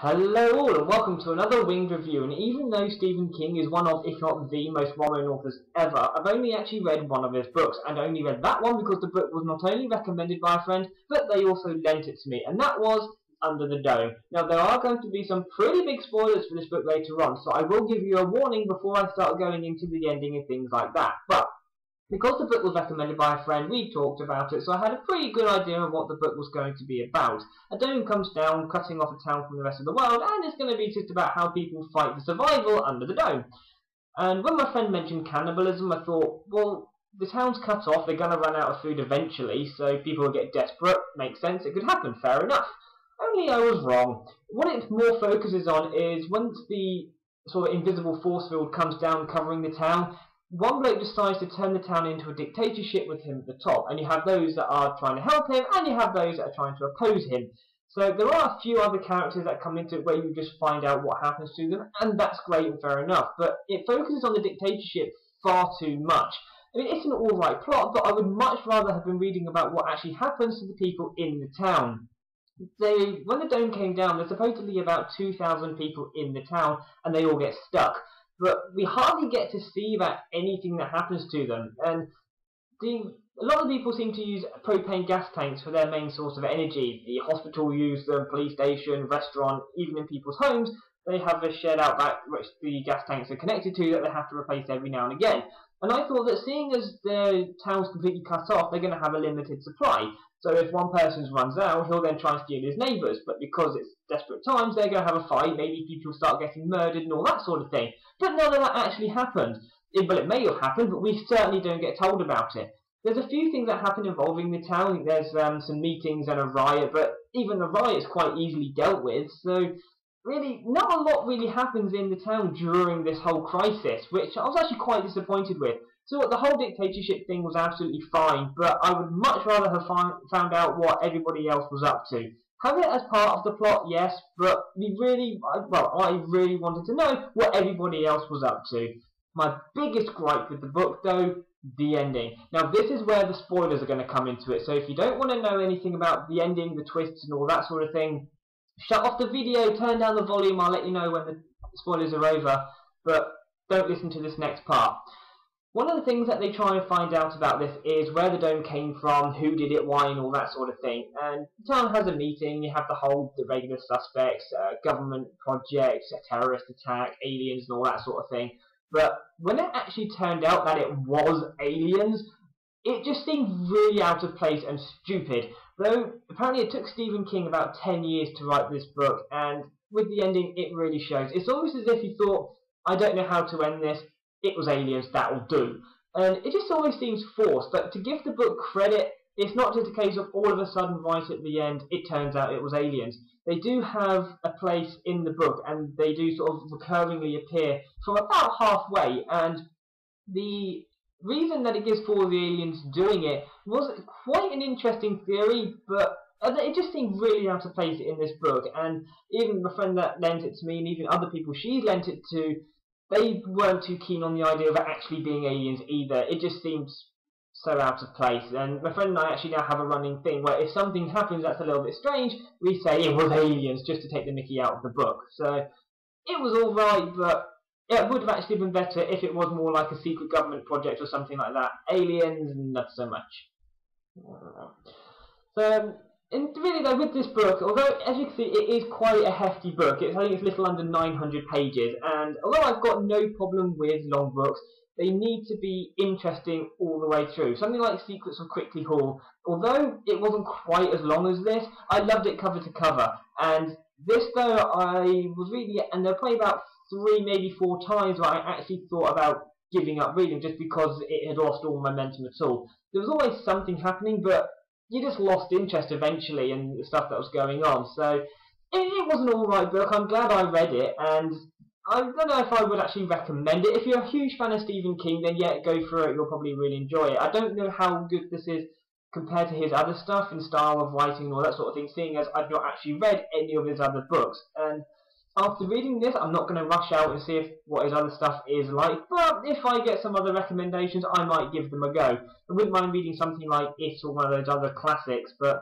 Hello all and welcome to another Winged review, and even though Stephen King is one of, if not the most well-known authors ever, I've only actually read one of his books, and only read that one because the book was not only recommended by a friend, but they also lent it to me, and that was Under the Dome. Now there are going to be some pretty big spoilers for this book later on, so I will give you a warning before I start going into the ending and things like that. But because the book was recommended by a friend, we talked about it, so I had a pretty good idea of what the book was going to be about. A dome comes down, cutting off a town from the rest of the world, and it's going to be just about how people fight for survival under the dome. And when my friend mentioned cannibalism, I thought, well, the town's cut off, they're going to run out of food eventually, so people will get desperate. Makes sense, it could happen, fair enough. Only I was wrong. What it more focuses on is once the sort of invisible force field comes down covering the town, one bloke decides to turn the town into a dictatorship with him at the top, and you have those that are trying to help him, and you have those that are trying to oppose him. So there are a few other characters that come into it where you just find out what happens to them, and that's great and fair enough, but it focuses on the dictatorship far too much. I mean, it's an alright plot, but I would much rather have been reading about what actually happens to the people in the town. When the dome came down, there's supposedly about 2,000 people in the town, and they all get stuck. But we hardly get to see about anything that happens to them. And a lot of people seem to use propane gas tanks for their main source of energy. The hospital use them, police station, restaurant, even in people's homes, they have a shed out back which the gas tanks are connected to that they have to replace every now and again. And I thought that seeing as the town's completely cut off, they're going to have a limited supply. So if one person runs out, he'll then try and steal his neighbours. But because it's desperate times, they're going to have a fight. Maybe people start getting murdered and all that sort of thing. But none of that actually happened. Well, it may have happened, but we certainly don't get told about it. There's a few things that happen involving the town. There's some meetings and a riot, but even the riot's quite easily dealt with. So really, not a lot really happens in the town during this whole crisis, which I was actually quite disappointed with. So the whole dictatorship thing was absolutely fine, but I would much rather have found out what everybody else was up to. Have it as part of the plot, yes, but I really wanted to know what everybody else was up to. My biggest gripe with the book, though, the ending. Now, this is where the spoilers are going to come into it, so if you don't want to know anything about the ending, the twists and all that sort of thing, shut off the video, turn down the volume, I'll let you know when the spoilers are over, but don't listen to this next part. One of the things that they try and find out about this is where the dome came from, who did it, why, and all that sort of thing. And the town has a meeting, you have the regular suspects, government projects, a terrorist attack, aliens, and all that sort of thing. But when it actually turned out that it was aliens, it just seemed really out of place and stupid. Though apparently it took Stephen King about 10 years to write this book, and with the ending it really shows. It's almost as if he thought, I don't know how to end this, it was aliens, that'll do. And it just always seems forced, but to give the book credit, it's not just a case of all of a sudden right at the end, it turns out it was aliens. They do have a place in the book, and they do sort of recurringly appear from about halfway, and the reason that it gives for the aliens doing it was quite an interesting theory, but it just seemed really out of place in this book. And even the friend that lent it to me, and even other people she's lent it to, they weren't too keen on the idea of it actually being aliens either. It just seems so out of place. And my friend and I actually now have a running thing where if something happens that's a little bit strange, we say it was aliens just to take the mickey out of the book. So it was alright, but it would have actually been better if it was more like a secret government project or something like that. Aliens, not so much. So, and really though, with this book, although as you can see it is quite a hefty book, I think it's a little under 900 pages, and although I've got no problem with long books, they need to be interesting all the way through. Something like Secrets of Crickley Hall, although it wasn't quite as long as this, I loved it cover to cover. And this though, I was reading it, and there were probably about 3, maybe 4 times where I actually thought about giving up reading just because it had lost all momentum at all. There was always something happening, but you just lost interest eventually in the stuff that was going on. So it was an alright book. I'm glad I read it, and I don't know if I would actually recommend it. If you're a huge fan of Stephen King, then yeah, go for it. You'll probably really enjoy it. I don't know how good this is compared to his other stuff in style of writing and all that sort of thing, seeing as I've not actually read any of his other books. And after reading this, I'm not going to rush out and see what his other stuff is like, but if I get some other recommendations, I might give them a go. I wouldn't mind reading something like It or one of those other classics, but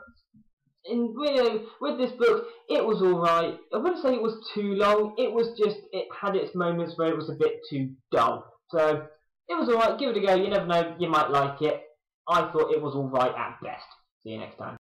with this book, it was alright. I wouldn't say it was too long. It was just, it had its moments where it was a bit too dull. So it was alright. Give it a go. You never know. You might like it. I thought it was alright at best. See you next time.